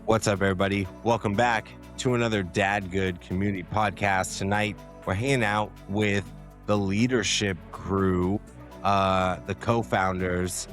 What's up, everybody? Welcome back to another Dadgood Community Podcast. Tonight, we're hanging out with the leadership crew, the co-founders,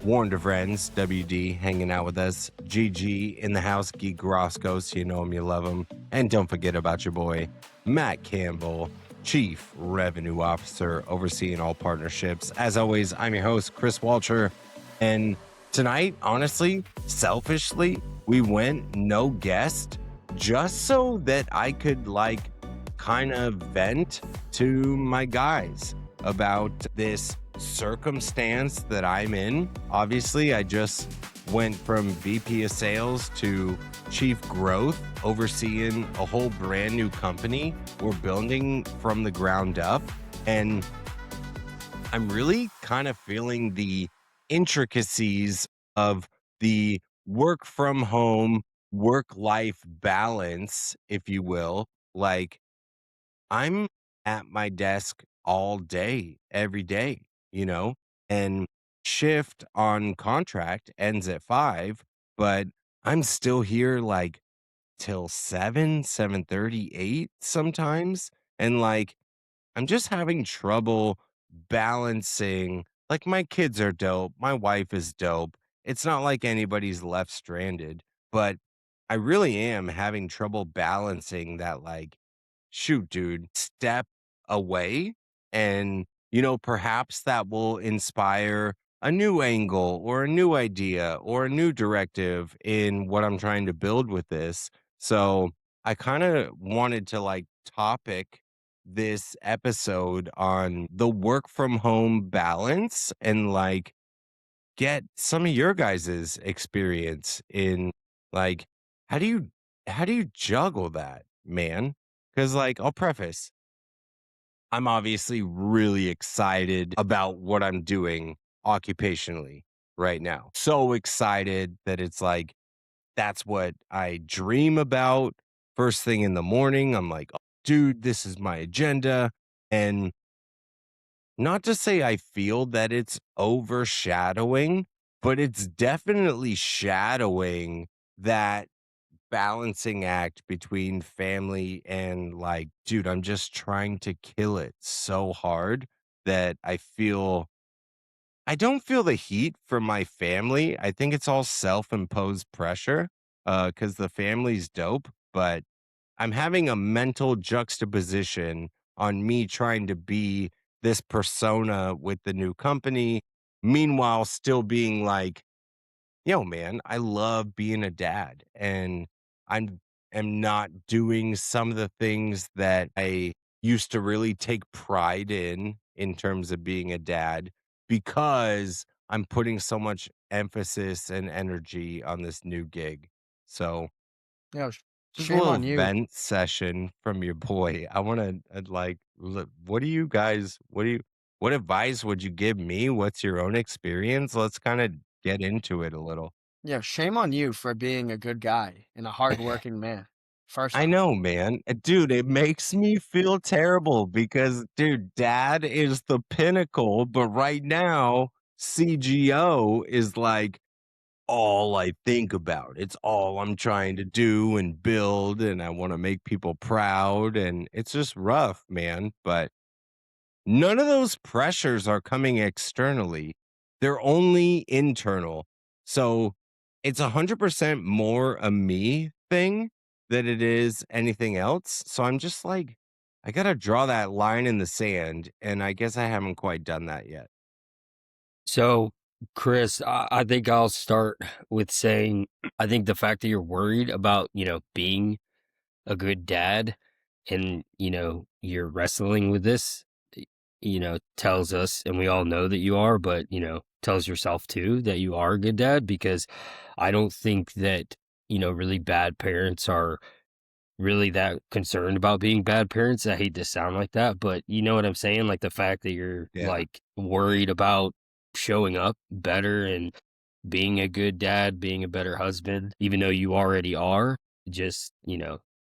Warren DeVrenz, WD, hanging out with us, GG in the house, Geek Roscoe, you know him, you love him. And don't forget about your boy, Matt Campbell, Chief Revenue Officer, overseeing all partnerships. As always, I'm your host, Chris Walcher, and tonight, honestly, selfishly, we went no guest just so that I could kind of vent to my guys about this circumstance that I'm in. Obviously, I just went from VP of sales to chief growth, overseeing a whole brand new company we're building from the ground up. And I'm really kind of feeling the intricacies of the work from home, work-life balance, if you will. Like, I'm at my desk all day, every day, and shift on contract ends at 5, but I'm still here till 7, 7:30, 8 sometimes. And I'm just having trouble balancing. Like, my kids are dope. My wife is dope. It's not like anybody's left stranded, but I really am having trouble balancing that, shoot, dude, step away. And, perhaps that will inspire a new angle or a new idea or a new directive in what I'm trying to build with this. So I kind of wanted to topic this episode on the work from home balance and get some of your guys' experience in like how do you juggle that, man? Because I'll preface, I'm obviously really excited about what I'm doing occupationally right now. So excited that it's that's what I dream about first thing in the morning. I'm like, oh, dude, this is my agenda. And not to say I feel that it's overshadowing, but it's definitely shadowing that balancing act between family and dude, I'm just trying to kill it so hard that I don't feel the heat from my family. I think it's all self-imposed pressure, because the family's dope, but I'm having a mental juxtaposition on me trying to be this persona with the new company, meanwhile still being yo, man, I love being a dad, and I'm am not doing some of the things that I used to really take pride in terms of being a dad, because I'm putting so much emphasis and energy on this new gig. So Yeah, just a shame little on you. vent session from your boy. I want to what do you guys, what advice would you give me? What's your own experience? Let's kind of get into it a little. Yeah, shame on you for being a good guy and a hardworking man. First I off. know, man. Dude, it makes me feel terrible because, dude, dad is the pinnacle, but right now, CGO is all I think about. It's all I'm trying to do and build, and I want to make people proud. And it's just rough, man. But none of those pressures are coming externally, they're only internal. So it's 100% more a me thing than it is anything else. So I'm just I got to draw that line in the sand. And I guess I haven't quite done that yet. So, Chris, I think I'll start with saying I think the fact that you're worried about, being a good dad and, you're wrestling with this, tells us, and we all know that you are, but, tells yourself too that you are a good dad because I don't think that, really bad parents are really that concerned about being bad parents. I hate to sound like that, but you know what I'm saying? Like the fact that you're Yeah. worried about showing up better and being a good dad, being a better husband, even though you already are, just,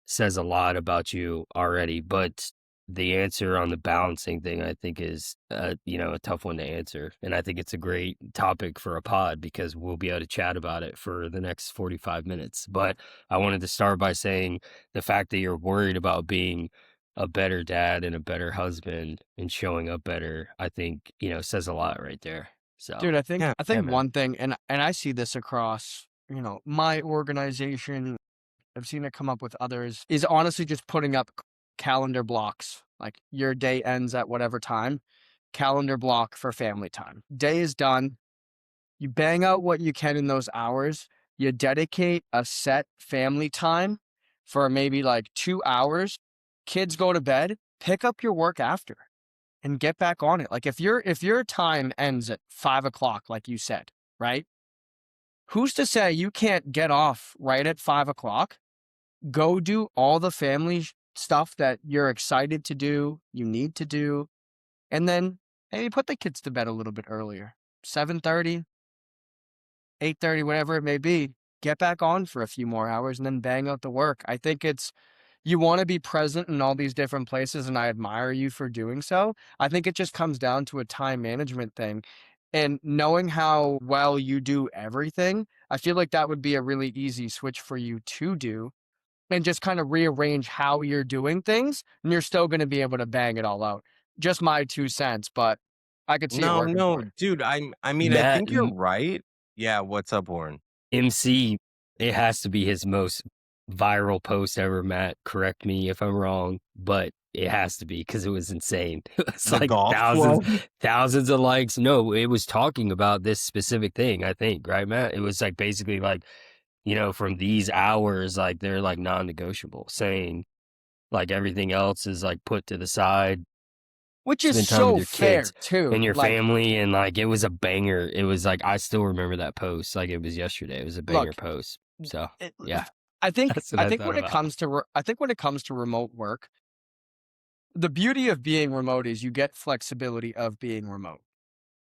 says a lot about you already. But the answer on the balancing thing, I think, is you know, a tough one to answer, and I think it's a great topic for a pod because we'll be able to chat about it for the next 45 minutes. But I wanted to start by saying the fact that you're worried about being a better dad and a better husband and showing up better, I think, you know, says a lot right there. So Dude, I think Yeah, I yeah, think man. one thing, and I see this across, my organization, I've seen it come up with others, is honestly just putting up calendar blocks. Like your day ends at whatever time, calendar block for family time. Day is done. You bang out what you can in those hours. You dedicate a set family time for maybe like 2 hours. Kids go to bed, pick up your work after and get back on it. Like if your time ends at 5 o'clock, like you said, right? Who's to say you can't get off right at 5 o'clock? Go do all the family stuff that you're excited to do, you need to do, and then maybe put the kids to bed a little bit earlier. 7:30, 8:30, whatever it may be. Get back on for a few more hours and then bang out the work. I think you want to be present in all these different places, and I admire you for doing so. I think it just comes down to a time management thing. And knowing how well you do everything, I feel like that would be a really easy switch for you to do and just kind of rearrange how you're doing things, and you're still going to be able to bang it all out. Just my 2 cents, but I could see it No, working no, for you. dude. I mean, I Matt, think you're right. Yeah. What's up, Warren? MC, it has to be his most viral post ever, Matt. Correct me if I'm wrong, but it has to be because it was insane. It's The like golf thousands, club. thousands of likes. No, it was talking about this specific thing, I think, right, Matt? It was like basically like, you know, from these hours, like they're like non-negotiable, saying like everything else is like put to the side. Which is Spend time with so your kids fair too. and your Like, family, and like it was a banger. It was like I still remember that post like it was yesterday. It was a banger look, post. So it, yeah, I think that's what I I think thought when it about. comes to I think when it comes to remote work, the beauty of being remote is you get flexibility of being remote.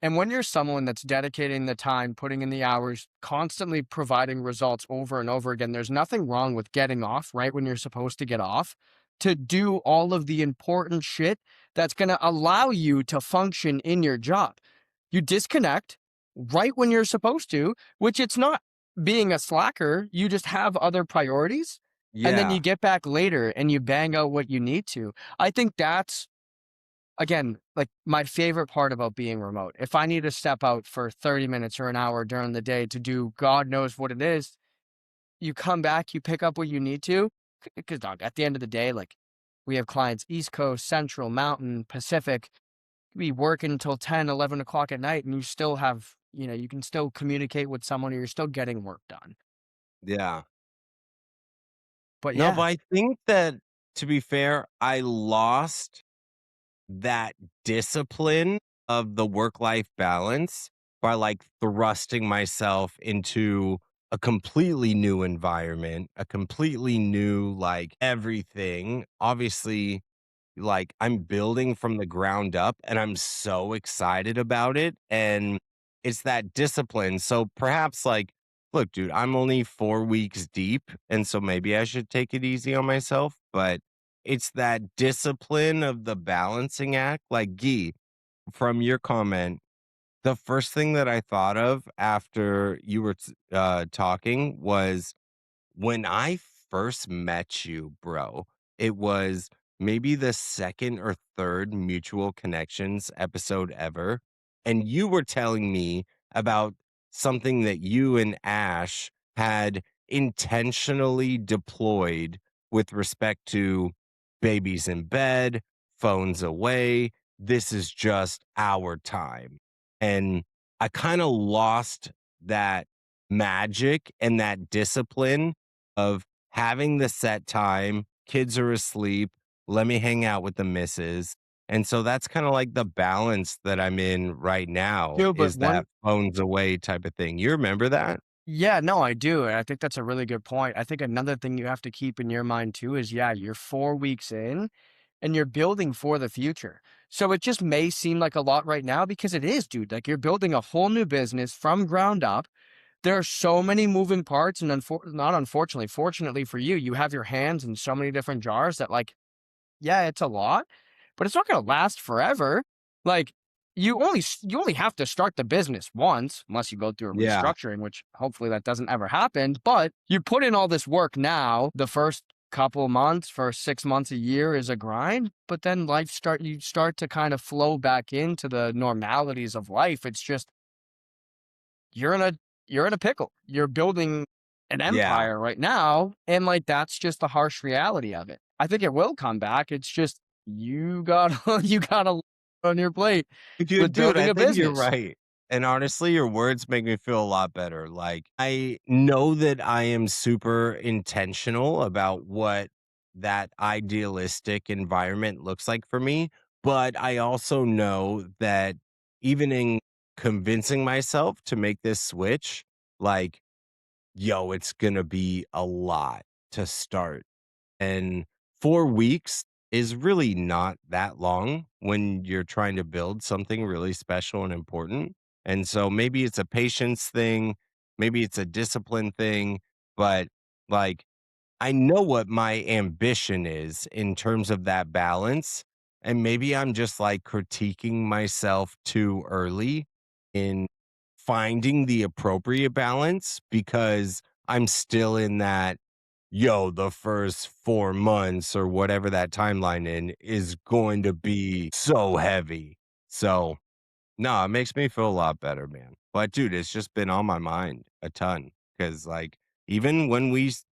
And when you're someone that's dedicating the time, putting in the hours, constantly providing results over and over again, there's nothing wrong with getting off right when you're supposed to get off to do all of the important shit that's going to allow you to function in your job. You disconnect right when you're supposed to, which it's not being a slacker. You just have other priorities. And then you Yeah. get back later and you bang out what you need to. I think that's, again, like my favorite part about being remote. If I need to step out for 30 minutes or an hour during the day to do God knows what it is, you come back, you pick up what you need to. Because, dog, at the end of the day, like we have clients East Coast, Central, Mountain, Pacific. You be working until 10, 11 o'clock at night, and you still have, you can still communicate with someone or you're still getting work done. Yeah. But No, but yeah, I think that to be fair, I lost that discipline of the work-life balance by like thrusting myself into a completely new environment, a completely new like everything. Obviously, like I'm building from the ground up and I'm so excited about it. And it's that discipline. So perhaps like, look, dude, I'm only 4 weeks deep. And so maybe I should take it easy on myself. But it's that discipline of the balancing act. Like, Gee, from your comment, the first thing that I thought of after you were talking was when I first met you, bro, it was maybe the second or third mutual connections episode ever. And you were telling me about something that you and Ash had intentionally deployed with respect to babies in bed, phones away. This is just our time. And I kind of lost that magic and that discipline of having the set time, kids are asleep, let me hang out with the missus. And so that's kind of like the balance that I'm in right now dude, but is that phones away type of thing. You remember that? yeah, no, I do. And I think that's a really good point. I think another thing you have to keep in your mind too is, yeah, you're 4 weeks in and you're building for the future. So it just may seem like a lot right now because it is, dude. Like you're building a whole new business from ground up. There are so many moving parts, and not unfortunately, fortunately for you, you have your hands in so many different jars that, like, yeah, it's a lot. but it's not going to last forever. Like you only have to start the business once, unless you go through a Yeah. restructuring, which hopefully that doesn't ever happen. But you put in all this work now. The first couple months, first 6 months, a year is a grind, but then you start to kind of flow back into the normalities of life. It's just you're in a you're in a pickle. You're building an Yeah. empire right now, and like that's just the harsh reality of it. I think it will come back. It's just you got you got a lot on your plate with Dude, building I a think you're business. right. And honestly, your words make me feel a lot better. Like, I know that I am super intentional about what that idealistic environment looks like for me. But I also know that even in convincing myself to make this switch, like, yo, it's going to be a lot to start. And 4 weeks is really not that long when you're trying to build something really special and important. And so maybe it's a patience thing, maybe it's a discipline thing, but like I know what my ambition is in terms of that balance. And maybe I'm just like critiquing myself too early in finding the appropriate balance because I'm still in that, yo, the first 4 months or whatever that timeline in is going to be so heavy. So no, it makes me feel a lot better, man. But dude, it's just been on my mind a ton because, like, even when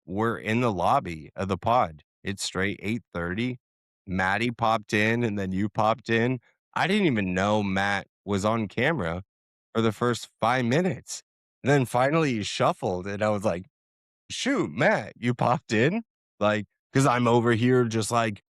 were in the lobby of the pod, it's straight 8:30. Maddie popped in, and then you popped in. I didn't even know Matt was on camera for the first 5 minutes. And then finally he shuffled, and I was like, "Shoot, Matt, you popped in?" Like, because I'm over here just like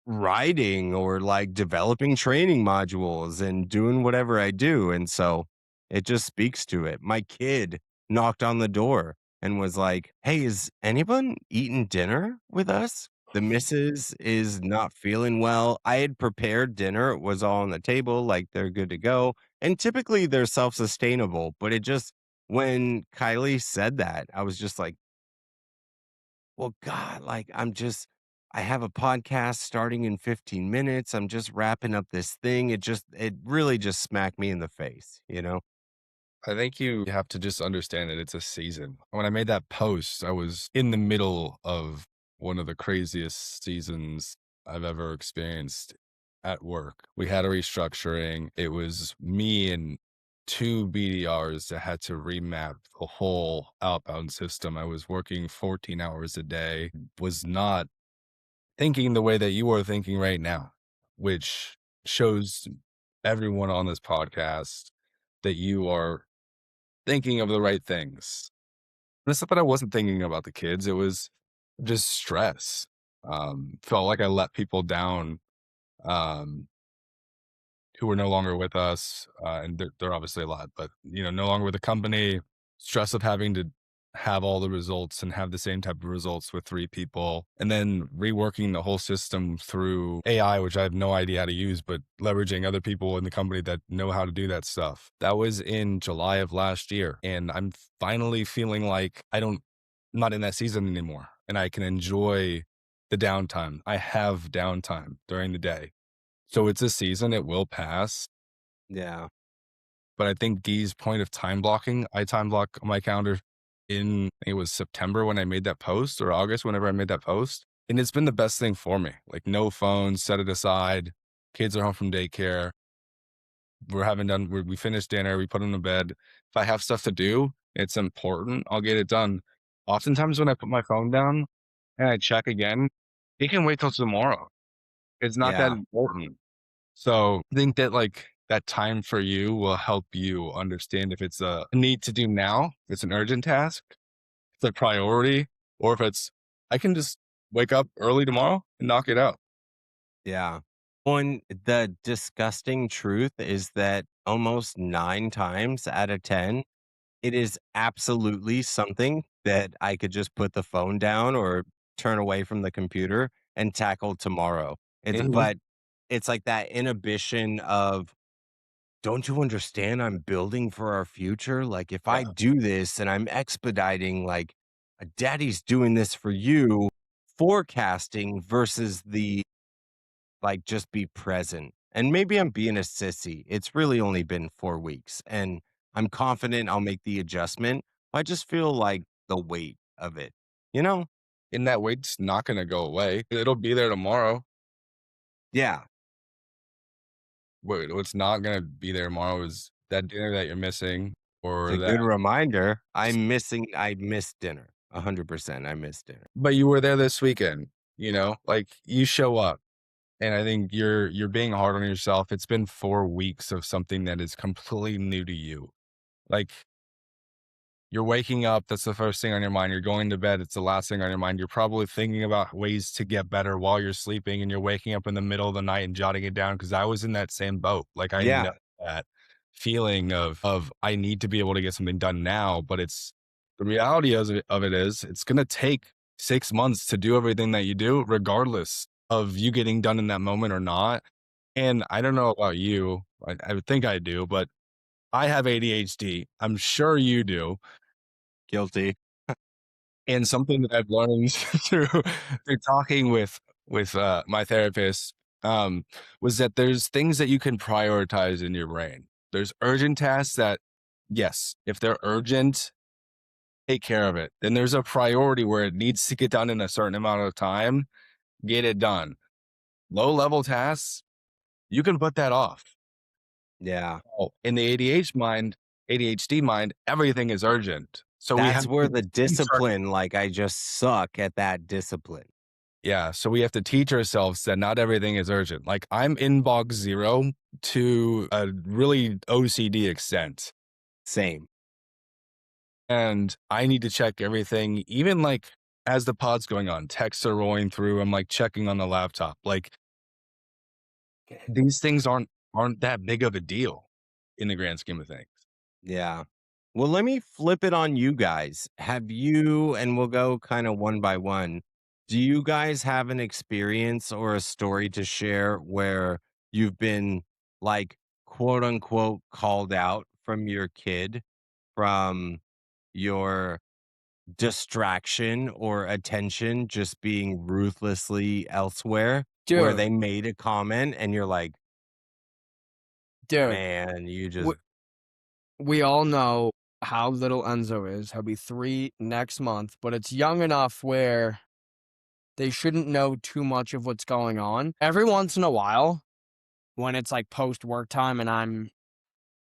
writing or like developing training modules and doing whatever I do. And so it just speaks to it. My kid knocked on the door and was like, "Hey, is anyone eating dinner with us? The missus is not feeling well." I had prepared dinner, it was all on the table, like they're good to go. And typically they're self sustainable, but it just, when Kylie said that, I was just like, well, God, like I have a podcast starting in 15 minutes. I'm just wrapping up this thing. It really just smacked me in the face, you know? I think you have to just understand that it's a season. When I made that post, I was in the middle of one of the craziest seasons I've ever experienced at work. We had a restructuring. It was me and two BDRs that had to remap the whole outbound system. I was working 14 hours a day, was not thinking the way that you are thinking right now, which shows everyone on this podcast that you are thinking of the right things. And it's not that I wasn't thinking about the kids, it was just stress. Felt like I let people down um, who were no longer with us. And they're obviously a lot, but no longer with the company, stress of having to have all the results and have the same type of results with three people, and then reworking the whole system through AI, which I have no idea how to use, but leveraging other people in the company that know how to do that stuff. That was in July of last year. And I'm finally feeling like I'm not in that season anymore. And I can enjoy the downtime. I have downtime during the day. So it's a season, it will pass. Yeah. But I think Dee's point of time blocking, I time block my calendar in, I think it was September when I made that post, or August whenever I made that post. And it's been the best thing for me. Like, no phones, set it aside. Kids are home from daycare. We finished dinner, we put them to bed. If I have stuff to do, it's important, I'll get it done. Oftentimes when I put my phone down and I check again, it can wait till tomorrow. It's not that Yeah. important. So I think that like that time for you will help you understand if it's a need to do now, if it's an urgent task, it's a priority, or if it's, I can just wake up early tomorrow and knock it out. Yeah. One, the disgusting truth is that almost 9 times out of 10, it is absolutely something that I could just put the phone down or turn away from the computer and tackle tomorrow. Mhm. But it's like that inhibition of, don't you understand? I'm building for our future. Like, if I Yeah. do this and I'm expediting, like, daddy's doing this for you, forecasting versus the like just be present. And maybe I'm being a sissy. It's really only been 4 weeks and I'm confident I'll make the adjustment. I just feel like the weight of it, you know? And that weight's not going to go away. It'll be there tomorrow. Yeah. What's not going to be there tomorrow is that dinner that you're missing, It's or a that, good reminder. I missed dinner. 100%. I missed dinner. but you were there this weekend, like you show up. And I think you're being hard on yourself. It's been 4 weeks of something that is completely new to you. Like, you're waking up, that's the first thing on your mind. You're going to bed, it's the last thing on your mind. You're probably thinking about ways to get better while you're sleeping, and you're waking up in the middle of the night and jotting it down. Because I was in that same boat. Like, I Yeah. know that feeling of I need to be able to get something done now, but it's the reality of it is it's going to take 6 months to do everything that you do, regardless of you getting done in that moment or not. And I don't know about you. I would think I do, but I have ADHD. I'm sure you do. Guilty. And something that I've learned through talking with my therapist was that there's things that you can prioritize in your brain. There's urgent tasks that, yes, if they're urgent, take care of it. Then there's a priority where it needs to get done in a certain amount of time, get it done. Low level tasks, you can put that off. Yeah. In the ADHD mind, everything is urgent. So we That's have where to the teach discipline, like I just suck at that discipline. Yeah. So we have to teach ourselves that not everything is urgent. Like, I'm inbox zero to a really OCD extent. Same. And I need to check everything, even like as the pod's going on, texts are rolling through. I'm like checking on the laptop. Like, these things aren't that big of a deal in the grand scheme of things. Yeah. Well, let me flip it on you guys. Have you, and we'll go kind of one by one. Do you guys have an experience or a story to share where you've been like quote unquote called out from your kid from your distraction or attention just being ruthlessly elsewhere, where Dude, they made a comment and you're like, dude, man, you just, we all know how little Enzo is. He'll be 3 next month, but it's young enough where they shouldn't know too much of what's going on. Every once in a while, when it's like post work time and I'm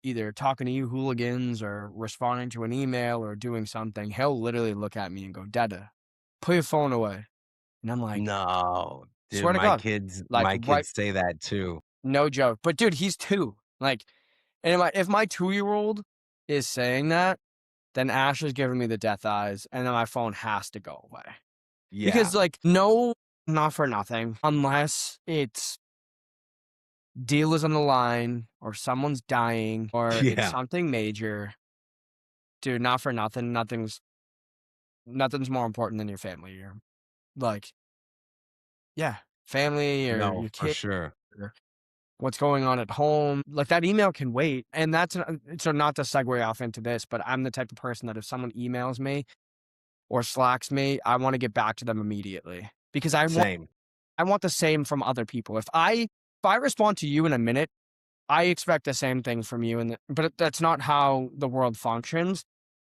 either talking to you hooligans or responding to an email or doing something, he'll literally look at me and go, Dada, put your phone away. And I'm like, no, dude, swear to my God, kids, like my right, kids say that too. no joke. But dude, he's 2. Like, and if my 2-year-old is saying that, then Ash is giving me the death eyes, and then my phone has to go away. Yeah. Because, like, no, not for nothing, unless it's deal is on the line or someone's dying or it's Yeah. something major, dude, not for nothing. Nothing's more important than your family. You're like, yeah, family or No, your for kid sure. or what's going on at home. Like, that email can wait. And that's so not to segue off into this, but I'm the type of person that if someone emails me or Slacks me, I want to get back to them immediately because I Same. want the same from other people. If I respond to you in a minute, I expect the same things from you, but that's not how the world functions.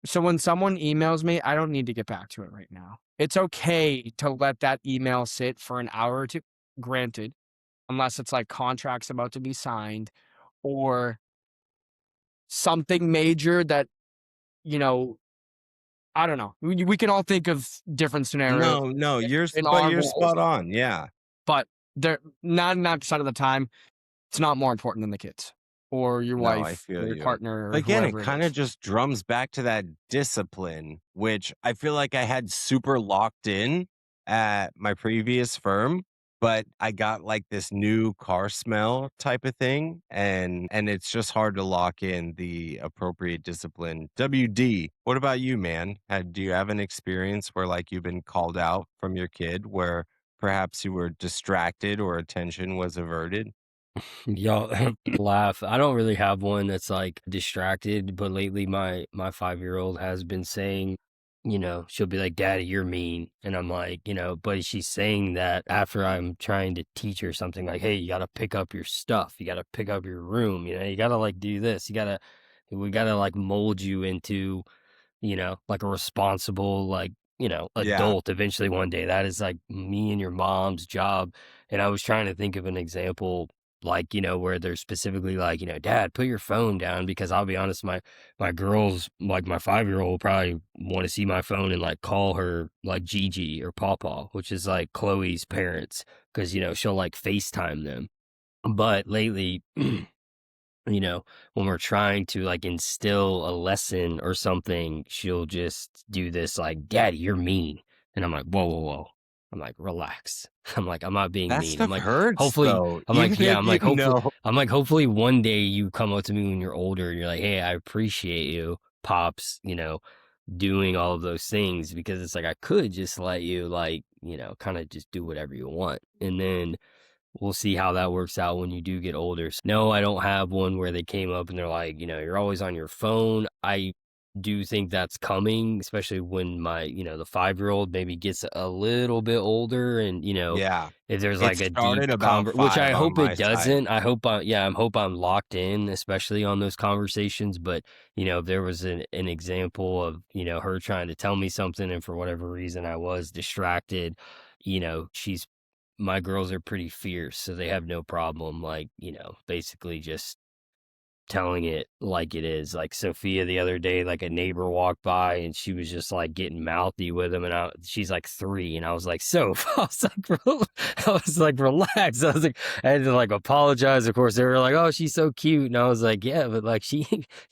So when someone emails me, I don't need to get back to it right now. It's okay to let that email sit for an hour or two, granted, unless it's like contracts about to be signed or something major that, I don't know. We can all think of different scenarios No, in but our you're world, spot on. Yeah. but they're 99% of the time, it's not more important than the kids or your No, I wife feel or your you. partner or But again, it whoever it kind of is. just drums back to that discipline, which I feel like I had super locked in at my previous firm, but I got like this new car smell type of thing, and it's just hard to lock in the appropriate discipline. WD, what about you, man? Do you have an experience where like you've been called out from your kid where perhaps you were distracted or attention was averted? Y'all laugh. I don't really have one that's like distracted, but lately my 5-year-old has been saying she'll be like, "Daddy, you're mean." And I'm like, but she's saying that after I'm trying to teach her something like, "Hey, you got to pick up your stuff. You got to pick up your room. You got to like do this. We got to like mold you into, like a responsible, like, Yeah. adult eventually one day. That is like me and your mom's job." And I was trying to think of an example, like, where they're specifically like, "Dad, put your phone down," because I'll be honest, my girls, like my 5-year-old will probably want to see my phone and like call her like Gigi or Pawpaw, which is like Chloe's parents, because, she'll like FaceTime them. But lately, when we're trying to like instill a lesson or something, she'll just do this like, "Daddy, you're mean." And I'm like, "Whoa, whoa, whoa." I'm like, "Relax." I'm like, "I'm not being That mean." I'm stuff like, hurts hopefully, though. I'm like, Even yeah, if I'm like, hopefully one day you come up to me when you're older and you're like, "Hey, I appreciate you, Pops, doing all of those things," because it's like, I could just let you like, kind of just do whatever you want. And then we'll see how that works out when you do get older. No, I don't have one where they came up and they're like, "You're always on your phone." I do think that's coming, especially when my, the 5-year-old maybe gets a little bit older, and, Yeah. if there's It like a deep started about which I 5 on hope my it side. doesn't. I hope I'm locked in, especially on those conversations. But, if there was an example of, her trying to tell me something and for whatever reason I was distracted, she's my girls are pretty fierce, so they have no problem, like, basically just telling it like it is. Like Sophia the other day, like a neighbor walked by and she was just like getting mouthy with him, and she's like 3, and I was like, "Soph," I was like, "Relax." I was like, I had to like apologize. Of course, they were like, "Oh, she's so cute," and I was like, "Yeah, but like she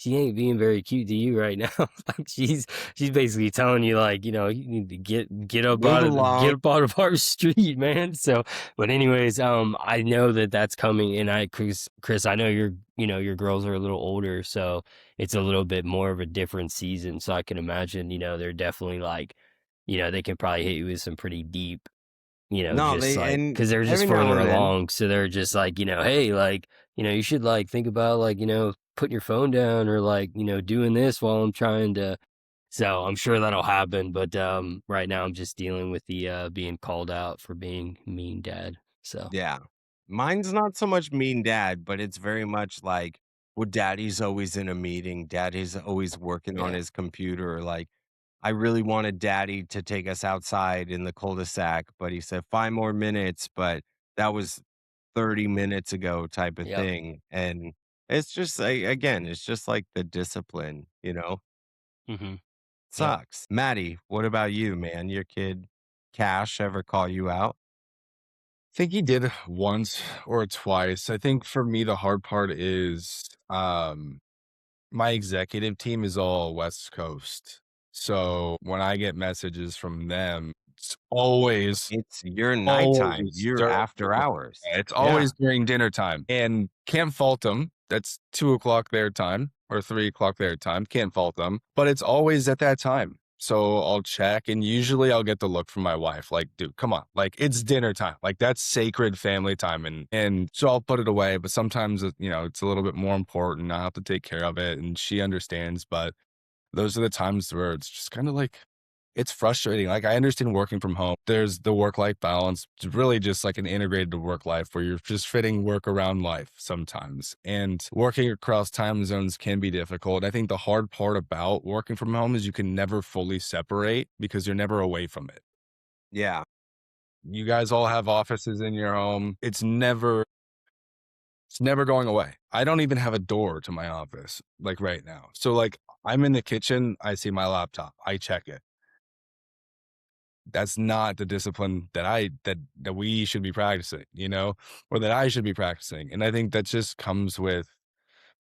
ain't being very cute to you right now." Like she's basically telling you like, you need to get up Move get along. up out of our street, man. So, but anyways, I know that that's coming, and Chris, I know your girls are a little older, so it's a little bit more of a different season. So I can imagine, they're definitely like, they can probably hit you with some pretty deep, No, just they like, and because they're just every now further and then. along. So they're just like, "Hey, like, you should like think about like, putting your phone down, or like, doing this while I'm trying to." So I'm sure that'll happen. But right now I'm just dealing with the being called out for being mean dad. So Yeah. Mine's not so much mean dad, but it's very much like, well, daddy's always in a meeting. Daddy's always working on yeah. his computer. Like, I really wanted daddy to take us outside in the cul-de-sac, but he said 5 more minutes, but that was 30 minutes ago type of Yep. thing. And it's just, again, it's just like the discipline, Mm-hmm. Yep. sucks. Maddie, what about you, man? Your kid, Cash, ever call you out? Think he did once or twice. I think for me, the hard part is my executive team is all West Coast. So when I get messages from them, it's always It's your nighttime, always your during after dinner. hours. It's Yeah. always during dinner time, and can't fault them. That's 2 o'clock their time or 3 o'clock their time. Can't fault them, but it's always at that time. So I'll check, and usually I'll get the look from my wife, like, "Dude, come on, like it's dinner time, like that's sacred family time," and so I'll put it away. But sometimes, it's a little bit more important. I have to take care of it, and she understands. But those are the times where it's just kind of like, it's frustrating. Like, I understand working from home. There's the work-life balance. It's really just like an integrated work life where you're just fitting work around life sometimes. And working across time zones can be difficult. I think the hard part about working from home is you can never fully separate because you're never away from it. Yeah. You guys all have offices in your home. It's never going away. I don't even have a door to my office like right now. So like, I'm in the kitchen, I see my laptop, I check it. That's not the discipline that we should be practicing, or that I should be practicing. And I think that just comes with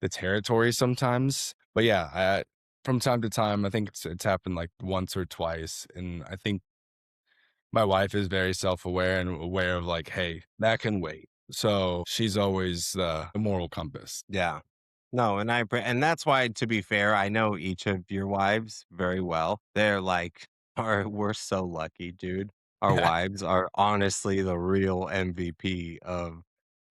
the territory sometimes. But yeah, from time to time, I think it's happened like once or twice. And I think my wife is very self-aware and aware of like, hey, that can wait. So she's always the moral compass. Yeah. No, and and that's why, to be fair, I know each of your wives very well. They're like, we're so lucky, dude. Our wives are honestly the real MVP of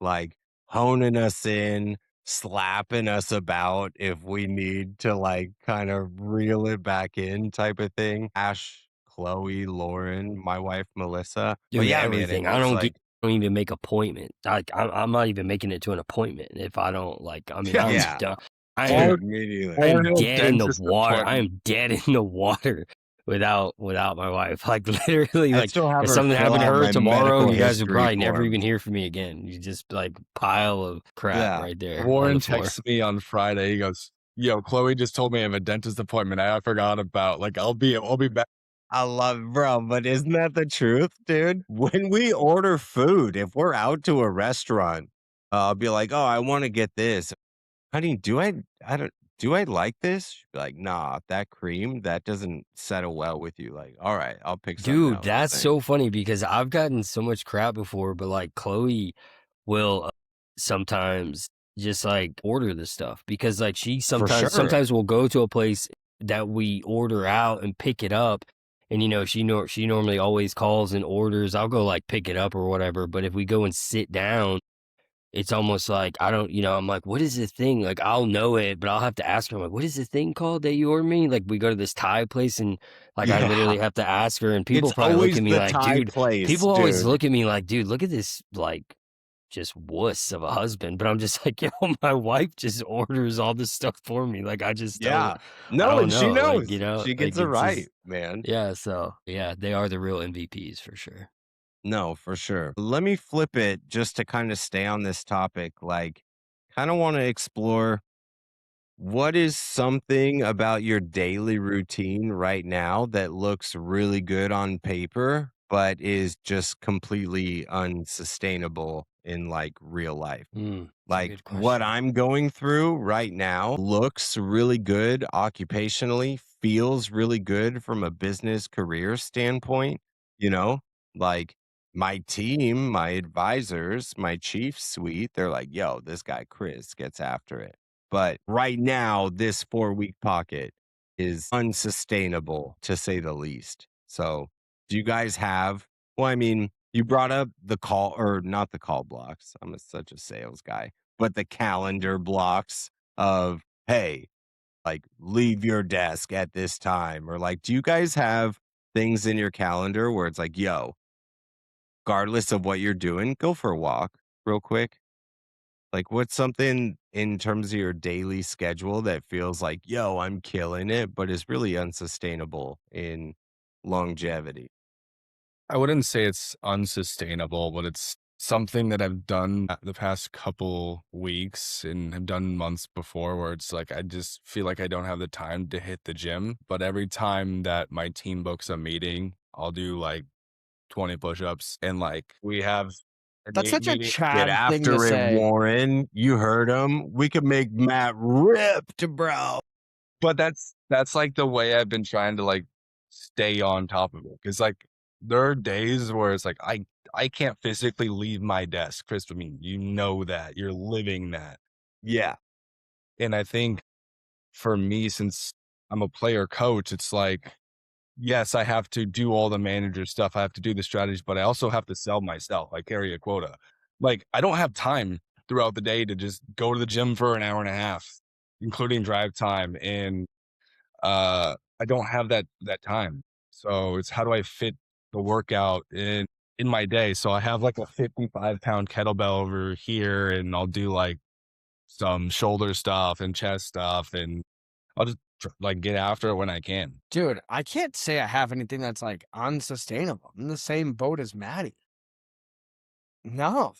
like honing us in, slapping us about if we need to like kind of reel it back in type of thing. Ash, Chloe, Lauren, my wife, Melissa. But Dude, yeah, man, it everything. looks like, I don't even make appointment. Like I'm not even making it to an appointment if I don't like. I mean, I'm yeah, done. I am dude, me neither. I am Or a dead in the dentist water. I appointment. am dead in the water without my wife. Like literally, I like still have if her something fill happened to out her my tomorrow, medical you guys would history probably never form. even hear from me again. You just like pile of crap Yeah. right there on Warren the floor. texts me on Friday. He goes, "Yo, Chloe just told me I have a dentist appointment. I forgot about. Like, I'll be back." I love it, bro, but isn't that the truth, dude? When we order food, if we're out to a restaurant, I'll be like, "Oh, I want to get this." Honey, do I like this? She'd be like, "Nah, that cream, that doesn't settle well with you." Like, all right, I'll pick something Dude, else. that's Thanks. so funny because I've gotten so much crap before, but like Chloe will sometimes just like order the stuff because like she For sure. sometimes will go to a place that we order out and pick it up. And she normally always calls and orders. I'll go like pick it up or whatever. But if we go and sit down, it's almost like I don't, I'm like, what is this thing? Like I'll know it, but I'll have to ask her. I'm like, what is the thing called that you ordered me? Like we go to this Thai place and like I literally Yeah. have to ask her, and people It's probably look always at me the like, Thai dude. place, People always dude. look at me like, dude, look at this like just wuss of a husband. But I'm just like, yo, my wife just orders all this stuff for me. Like I just Yeah. I No, don't and she know. Like, knows. She gets like it it's right, just man. yeah. So yeah, they are the real MVPs for sure. No, for sure. Let me flip it just to kind of stay on this topic. Like, kind of want to explore what is something about your daily routine right now that looks really good on paper, but is just completely unsustainable in like real life? That's a Like good what question. I'm going through right now looks really good occupationally, feels really good from a business career standpoint, you know? Like my team, my advisors, my chief suite, they're like, "Yo, this guy Chris gets after it." But right now, this 4-week pocket is unsustainable to say the least. So, do you guys have, well, I mean, you brought up the call or not the call blocks. I'm such a sales guy, but the calendar blocks of, hey, like leave your desk at this time. Or like, do you guys have things in your calendar where it's like, yo, regardless of what you're doing, go for a walk real quick? Like, what's something in terms of your daily schedule that feels like, yo, I'm killing it, but is really unsustainable in longevity? I wouldn't say it's unsustainable, but it's something that I've done the past couple weeks and have done months before where it's like I just feel like I don't have the time to hit the gym. But every time that my team books a meeting, I'll do like 20 push-ups and like we have a That's such a meeting. Get Chad thing to after it, say. Warren. You heard him. We could make Matt ripped, bro. But that's like the way I've been trying to like stay on top of it. Cause like there are days where it's like I can't physically leave my desk. Chris, I mean, you know that. You're living that. Yeah. And I think for me, since I'm a player coach, it's like, yes, I have to do all the manager stuff. I have to do the strategies, but I also have to sell myself. I carry a quota. Like I don't have time throughout the day to just go to the gym for an hour and a half, including drive time. And I don't have that time. So it's how do I fit the workout in my day? So I have like a 55-pound kettlebell over here, and I'll do like some shoulder stuff and chest stuff, and I'll just like get after it when I can. Dude, I can't say I have anything that's like unsustainable. I'm in the same boat as Maddie. No.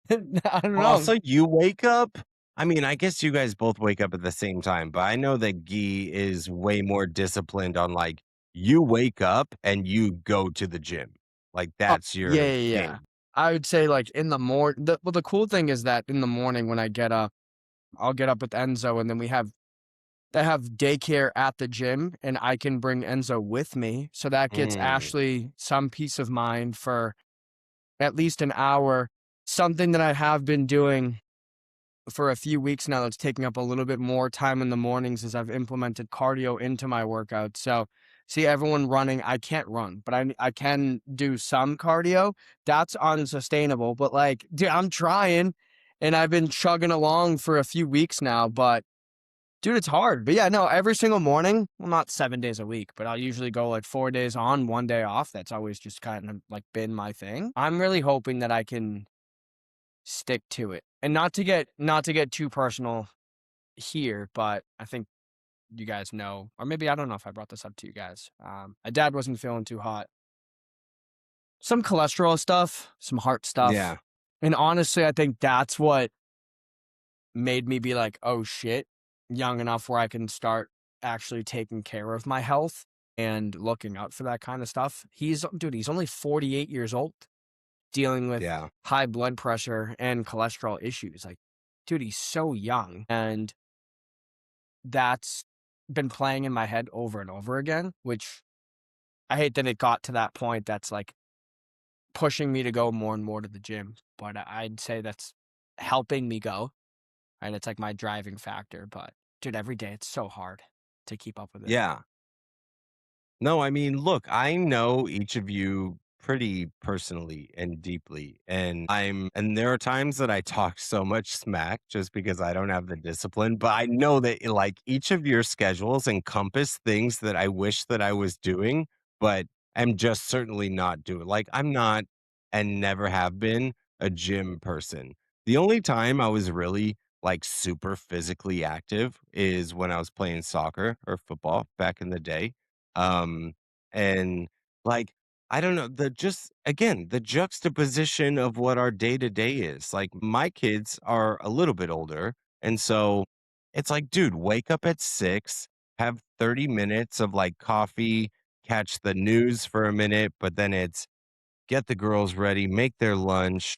I don't know. Also, you wake up. I mean, I guess you guys both wake up at the same time, but I know that Guy is way more disciplined on like you wake up and you go to the gym. Like that's your Yeah. thing. I would say like in the morning. Well, the cool thing is that in the morning when I get up, I'll get up with Enzo, and then they have daycare at the gym, and I can bring Enzo with me, so that gets Mm. Ashley some peace of mind for at least an hour. Something that I have been doing for a few weeks now that's taking up a little bit more time in the mornings is I've implemented cardio into my workout. So see everyone running, I can't run, but I can do some cardio. That's unsustainable, but like, dude, I'm trying. And I've been chugging along for a few weeks now, but dude, it's hard. But yeah, no, every single morning, well, not 7 days a week, but I'll usually go like 4 days on, 1 day off. That's always just kind of like been my thing. I'm really hoping that I can stick to it. And not to get too personal here, but I think you guys know, or maybe I don't know if I brought this up to you guys. My dad wasn't feeling too hot. Some cholesterol stuff, some heart stuff. Yeah. And honestly, I think that's what made me be like, oh shit, young enough where I can start actually taking care of my health and looking out for that kind of stuff. He's only 48 years old, dealing with Yeah. high blood pressure and cholesterol issues. Like, dude, he's so young. And that's been playing in my head over and over again, which I hate that it got to that point. That's like pushing me to go more and more to the gym. But I'd say that's helping me go. Right? It's like my driving factor. But dude, every day it's so hard to keep up with it. Yeah. No, I mean, look, I know each of you pretty personally and deeply. And there are times that I talk so much smack just because I don't have the discipline. But I know that like each of your schedules encompass things that I wish that I was doing, but am just certainly not doing. Like I'm not and never have been a gym person. The only time I was really like super physically active is when I was playing soccer or football back in the day. And like, I don't know, the juxtaposition of what our day to day is. Like, my kids are a little bit older. And so it's like, dude, wake up at 6, have 30 minutes of like coffee, catch the news for a minute, but then it's get the girls ready, make their lunch.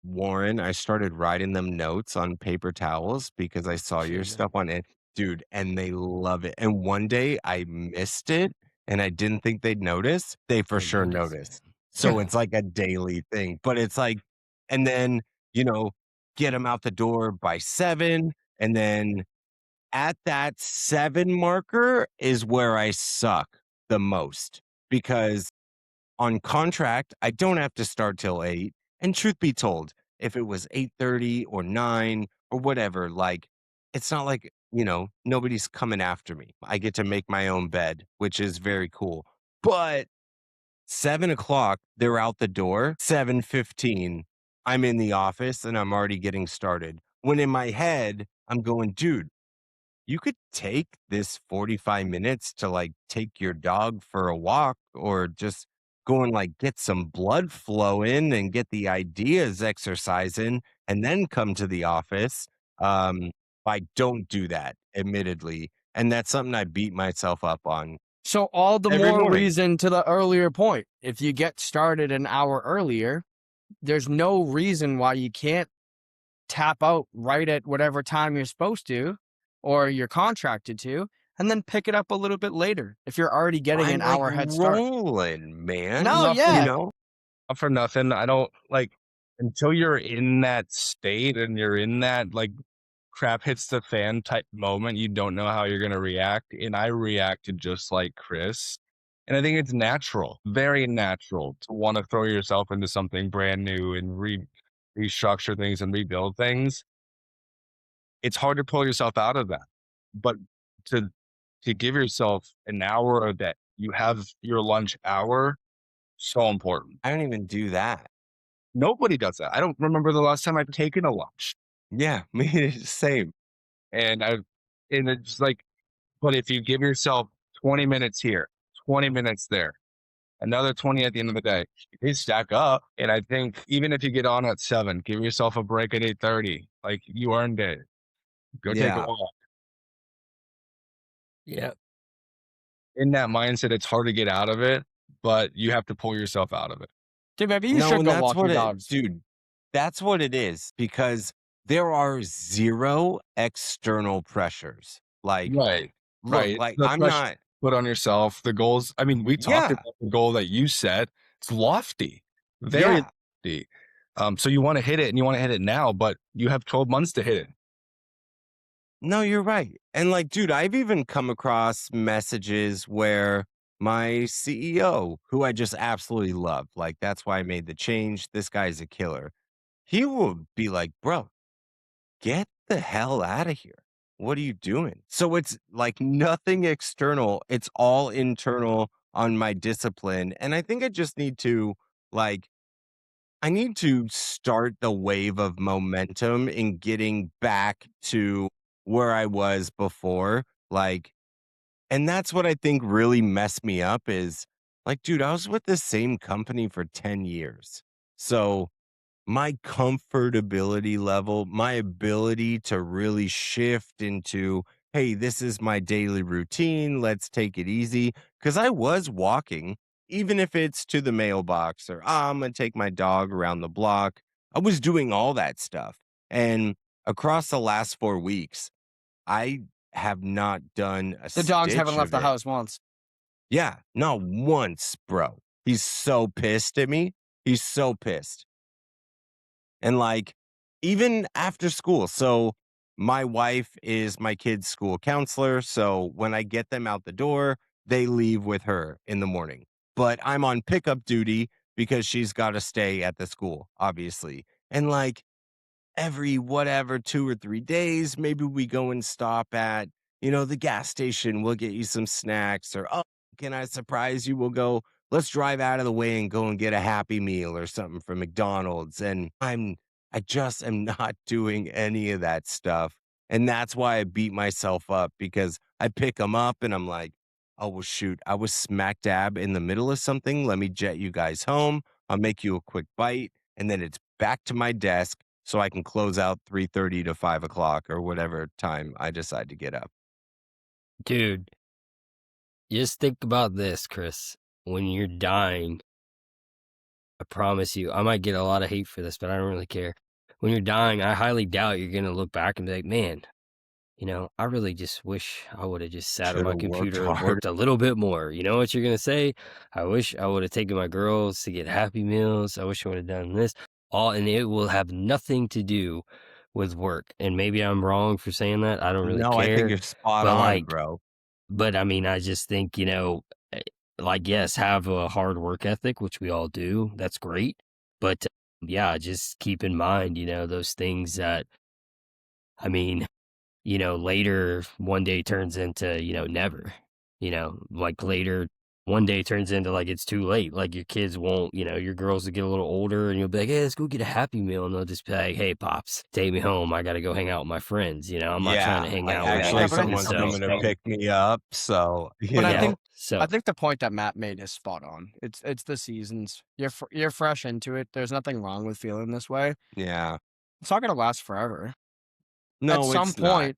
Warren, I started writing them notes on paper towels because I saw your Jesus. stuff on it, dude, and they love it. And one day I missed it and I didn't think they'd notice. They for They sure notice. noticed. So it's like a daily thing, but it's like, and then, you know, get them out the door by 7. And then at that 7 marker is where I suck the most because on contract, I don't have to start till 8. And truth be told, if it was 8:30 or 9 or whatever, like it's not like, nobody's coming after me. I get to make my own bed, which is very cool. But 7 o'clock, they're out the door. 7:15, I'm in the office and I'm already getting started. When in my head, I'm going, dude, you could take this 45 minutes to like take your dog for a walk or just go and like get some blood flow in and get the ideas exercising and then come to the office. Um, I don't do that, admittedly. And that's something I beat myself up on So all the every more morning. reason to the earlier point. If you get started an hour earlier, there's no reason why you can't tap out right at whatever time you're supposed to or you're contracted to, and then pick it up a little bit later if you're already getting I'm an like hour head start. rolling, man. No, Not for, yeah. not for nothing. I don't like until you're in that state and you're in that like crap hits the fan type moment, you don't know how you're going to react. And I reacted just like Chris. And I think it's natural, very natural to want to throw yourself into something brand new and restructure things and rebuild things. It's hard to pull yourself out of that. But to give yourself an hour of that, you have your lunch hour, so important. I don't even do that. Nobody does that. I don't remember the last time I've taken a lunch. Yeah, me, same. And it's like, but if you give yourself 20 minutes here, 20 minutes there, another 20 at the end of the day, they stack up. And I think even if you get on at 7, give yourself a break at 8:30. Like you earned it. Go take a Yeah. walk. Yeah. In that mindset, it's hard to get out of it, but you have to pull yourself out of it. Dude, maybe you No, should and go that's walk what your it, dogs. dude. That's what it is because there are 0 external pressures. Like, Right. look, Right. like The I'm pressure not. put on yourself, the goals. I mean, we talked Yeah, about the goal that you set. It's lofty, very yeah. lofty. So you want to hit it and you want to hit it now, but you have 12 months to hit it. No, you're right. And like, dude, I've even come across messages where my CEO, who I just absolutely love, like that's why I made the change. This guy's a killer. He will be like, bro, get the hell out of here. What are you doing? So it's like nothing external. It's all internal on my discipline. And I think I just need to like, I need to start the wave of momentum in getting back to where I was before. Like, and that's what I think really messed me up is like, dude, I was with the same company for 10 years. So my comfortability level, my ability to really shift into, hey, this is my daily routine. Let's take it easy. Cause I was walking, even if it's to the mailbox or I'm going to take my dog around the block. I was doing all that stuff. And across the last 4 weeks, I have not done a The dogs haven't stitch left of the it. house once. Yeah, not once, bro. He's so pissed at me. He's so pissed. And like, even after school. So, my wife is my kid's school counselor. So, when I get them out the door, they leave with her in the morning. But I'm on pickup duty because she's got to stay at the school, obviously. And like, every whatever 2 or 3 days, maybe we go and stop at, the gas station. We'll get you some snacks or, oh, can I surprise you? We'll go, let's drive out of the way and go and get a Happy Meal or something from McDonald's. And I just am not doing any of that stuff. And that's why I beat myself up because I pick them up and I'm like, oh, well, shoot, I was smack dab in the middle of something. Let me jet you guys home. I'll make you a quick bite. And then it's back to my desk so I can close out 3:30 to 5 o'clock or whatever time I decide to get up. Dude, just think about this, Chris. When you're dying, I promise you, I might get a lot of hate for this, but I don't really care. When you're dying, I highly doubt you're going to look back and be like, man, I really just wish I would have just sat on Should my have worked computer and hard. worked a little bit more. You know what you're going to say? I wish I would have taken my girls to get Happy Meals. I wish I would have done this. And it will have nothing to do with work. And maybe I'm wrong for saying that. I don't really No, I think care. you're spot But on, like, bro. but I mean, I just think, eh, like, yes, have a hard work ethic, which we all do. That's great. But yeah, just keep in mind, those things that, I mean, later one day turns into, never, like later one day turns into like it's too late. Like your kids won't, your girls will get a little older and you'll be like, hey, let's go get a Happy Meal. And they'll just be like, hey, Pops, take me home. I got to go hang out with my friends. I'm not trying to Yeah, hang like out with Yeah, actually my but I, friends. someone's So, coming to pick me up. So, but I yeah. think So, I think the point that Matt made is spot on. It's the seasons. You're fresh into it. There's nothing wrong with feeling this way. yeah. It's not gonna last forever. At No, some it's not. point,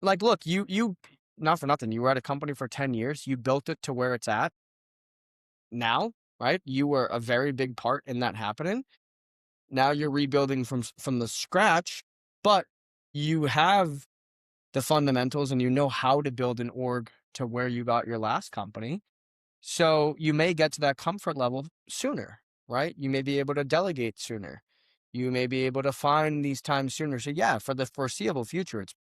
like, look, you not for nothing. You were at a company for 10 years. You built it to where it's at now, right? You were a very big part in that happening. Now you're rebuilding from the scratch, but you have the fundamentals and you know how to build an org to where you got your last company. So you may get to that comfort level sooner, right? You may be able to delegate sooner. You may be able to find these times sooner. So yeah, for the foreseeable future, it's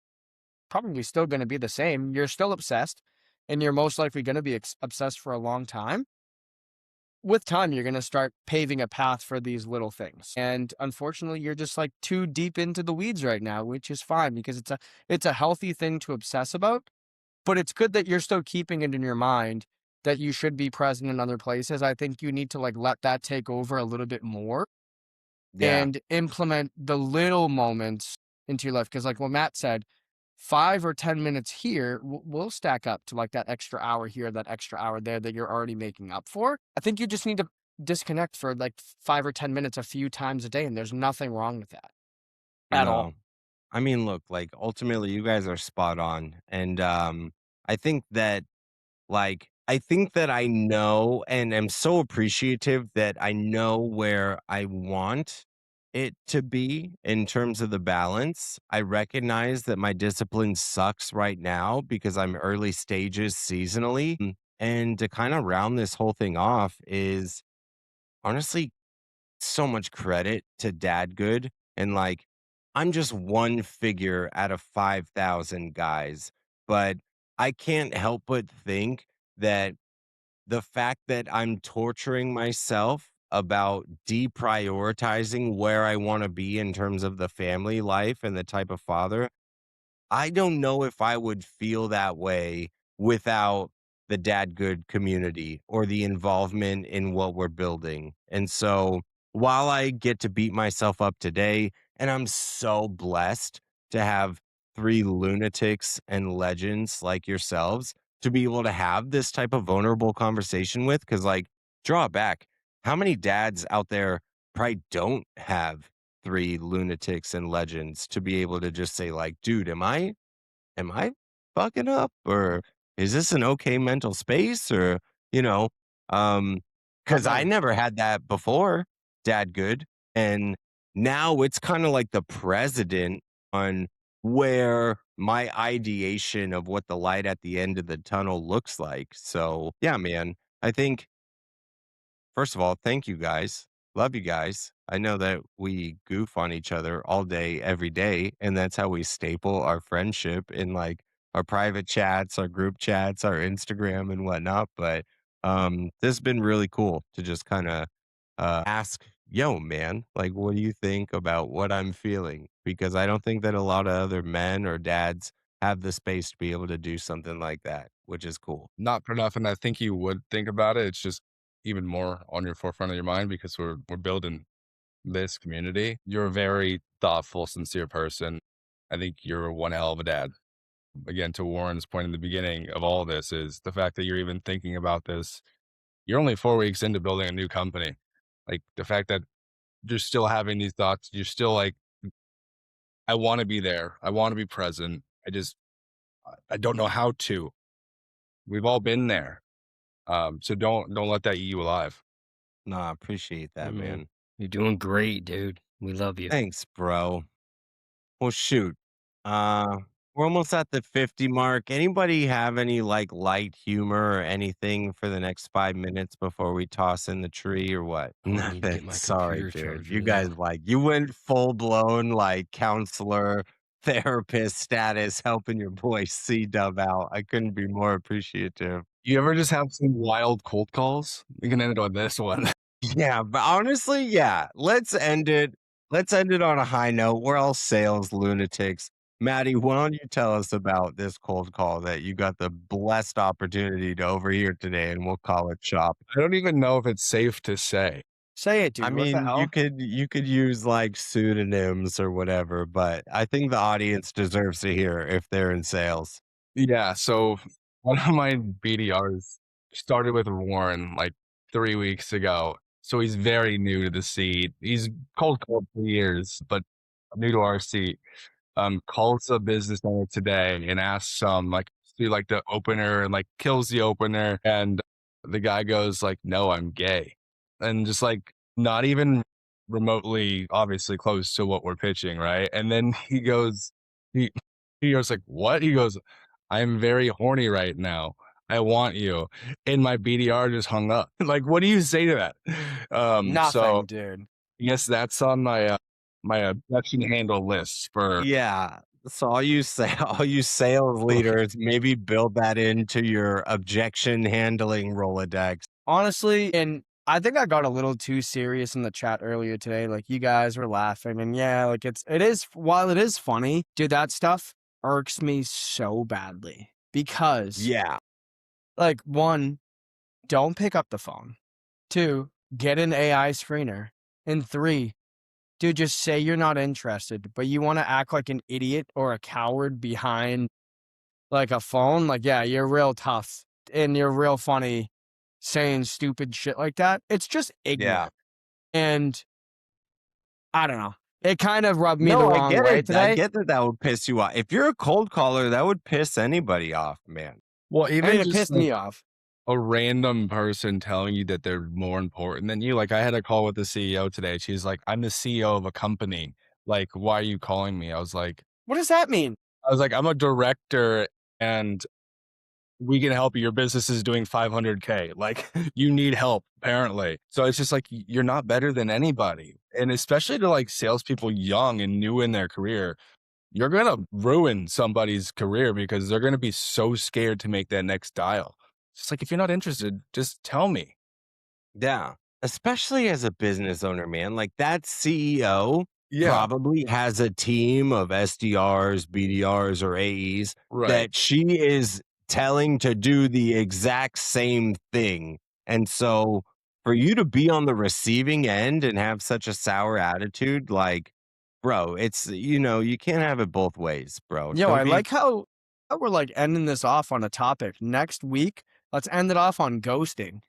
probably still going to be the same. You're still obsessed and you're most likely going to be obsessed for a long time. With time, you're going to start paving a path for these little things. And unfortunately, you're just like too deep into the weeds right now, which is fine because it's a healthy thing to obsess about. But it's good that you're still keeping it in your mind that you should be present in other places. I think you need to like let that take over a little bit more Yeah. and implement the little moments into your life. Because like what Matt said, 5 or 10 minutes here will stack up to like that extra hour here, that extra hour there that you're already making up for. I think you just need to disconnect for like 5 or 10 minutes a few times a day. And there's nothing wrong with that at all. No. I mean, look, like ultimately you guys are spot on. And I think that I think that I know and am so appreciative that I know where I want it to be in terms of the balance. I recognize that my discipline sucks right now because I'm early stages seasonally. And to kind of round this whole thing off is honestly so much credit to Dadgood. And like, I'm just one figure out of 5,000 guys, but I can't help but think that the fact that I'm torturing myself about deprioritizing where I want to be in terms of the family life and the type of father, I don't know if I would feel that way without the Dadgood community or the involvement in what we're building. And so while I get to beat myself up today, and I'm so blessed to have three lunatics and legends like yourselves to be able to have this type of vulnerable conversation with, because, like, draw it back. How many dads out there probably don't have three lunatics and legends to be able to just say, like, dude, am I fucking up, or is this an okay mental space, or you know Not because I many. never had that before, dad good, and now it's kind of like the president on where my ideation of what the light at the end of the tunnel looks like. So yeah, man, I think, first of all, thank you guys. Love you guys. I know that we goof on each other all day, every day, and that's how we staple our friendship in, like, our private chats, our group chats, our Instagram and whatnot. But this has been really cool to just kind of ask, yo, man, like, what do you think about what I'm feeling? Because I don't think that a lot of other men or dads have the space to be able to do something like that, which is cool. Not for nothing. I think you would think about it. It's just even more on your forefront of your mind because we're building this community. You're a very thoughtful, sincere person. I think you're one hell of a dad. Again, to Warren's point in the beginning of all this is the fact that you're even thinking about this. You're only 4 weeks into building a new company. Like the fact that you're still having these thoughts, you're still like, I want to be there. I want to be present. I don't know how to. We've all been there. So don't let that eat you alive. No, I appreciate that, Mhm. man. You're doing great, dude. We love you. Thanks, bro. Well, shoot. Uh, we're almost at the 50 mark. Anybody have any, like, light humor or anything for the next 5 minutes before we toss in the tree, or what? Oh, I need to get Nothing. my Sorry, computer dude. charger You guys, though. like, you went full blown, like, counselor, therapist status helping your boy C Dub out. I couldn't be more appreciative. You ever just have some wild cold calls? We can end it on this one. Yeah, but honestly, yeah. Let's end it. Let's end it on a high note. We're all sales lunatics. Maddie, why don't you tell us about this cold call that you got the blessed opportunity to overhear today, and we'll call it shop. I don't even know if it's safe to say. Say it, dude. I What the mean, hell? you could use, like, pseudonyms or whatever, but I think the audience deserves to hear if they're in sales. Yeah, so one of my BDRs started with Warren like 3 weeks ago. So he's very new to the seat. He's cold called for years, but new to our seat. Calls a business owner today and asks like do like the opener and like kills the opener. And the guy goes like, no, I'm gay. And just like not even remotely obviously close to what we're pitching, right? And then he he goes like, what? He goes, I'm very horny right now. I want you. And my BDR just hung up. Like, what do you say to that? So Nothing, dude. yes, that's on my objection handle list for Yeah. So all you say, all you sales leaders, maybe build that into your objection handling Rolodex. Honestly, and I think I got a little too serious in the chat earlier today. Like, you guys were laughing, and yeah, like it is, while it is funny, dude, that stuff irks me so badly because, Yeah. like, one, don't pick up the phone. Two, get an AI screener. And three, dude, just say you're not interested, but you want to act like an idiot or a coward behind like a phone. Like, yeah, you're real tough and you're real funny saying stupid shit like that. It's just Yeah. ignorant. And I don't know. It kind of rubbed me the No, I wrong get way it. I today. get that that would piss you off. If you're a cold caller, that would piss anybody off, man. well, I even mean, it just pissed like me off. a random person telling you that they're more important than you. Like I had a call with the CEO today. She's like, I'm the CEO of a company. Like, why are you calling me? What does that mean? I'm a director and we can help you. Your business is doing 500K. Like you need help, apparently. So it's just like, you're not better than anybody. And especially to like salespeople young and new in their career, you're going to ruin somebody's career because they're going to be so scared to make that next dial. It's just like, if you're not interested, just tell me. Yeah. especially as a business owner, man, like that CEO Yeah, probably has a team of SDRs, BDRs, or AEs right. that she is telling to do the exact same thing. And so for you to be on the receiving end and have such a sour attitude, like, bro, it's, you can't have it both ways, bro. Yo, Don't I be, like how we're like ending this off on a topic. Next week, let's end it off on ghosting.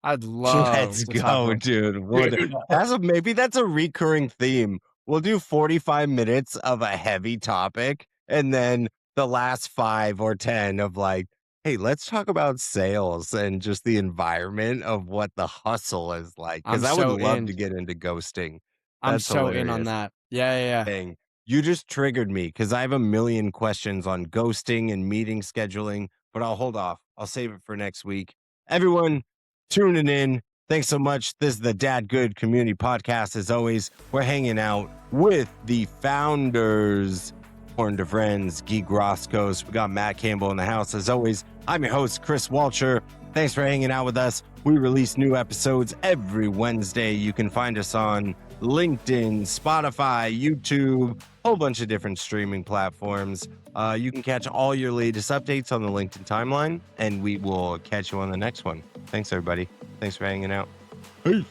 I'd love let's to talk go, about. dude. Maybe that's a recurring theme. We'll do 45 minutes of a heavy topic and then the last 5 or 10 of like, hey, let's talk about sales and just the environment of what the hustle is like. I'm Because I would so love to in. get into ghosting. I'm That's so in on hilarious. that. Yeah. Thing. You just triggered me because I have a million questions on ghosting and meeting scheduling, but I'll hold off. I'll save it for next week. Everyone tuning in, thanks so much. This is the Dadgood Community Podcast. As always, we're hanging out with the founders, Horn to Friends, Geek Roscoe's. We got Matt Campbell in the house. As always, I'm your host, Chris Walcher. Thanks for hanging out with us. We release new episodes every Wednesday. You can find us on LinkedIn, Spotify, YouTube, whole bunch of different streaming platforms. You can catch all your latest updates on the LinkedIn timeline, and we will catch you on the next one. Thanks, everybody. Thanks for hanging out. Peace.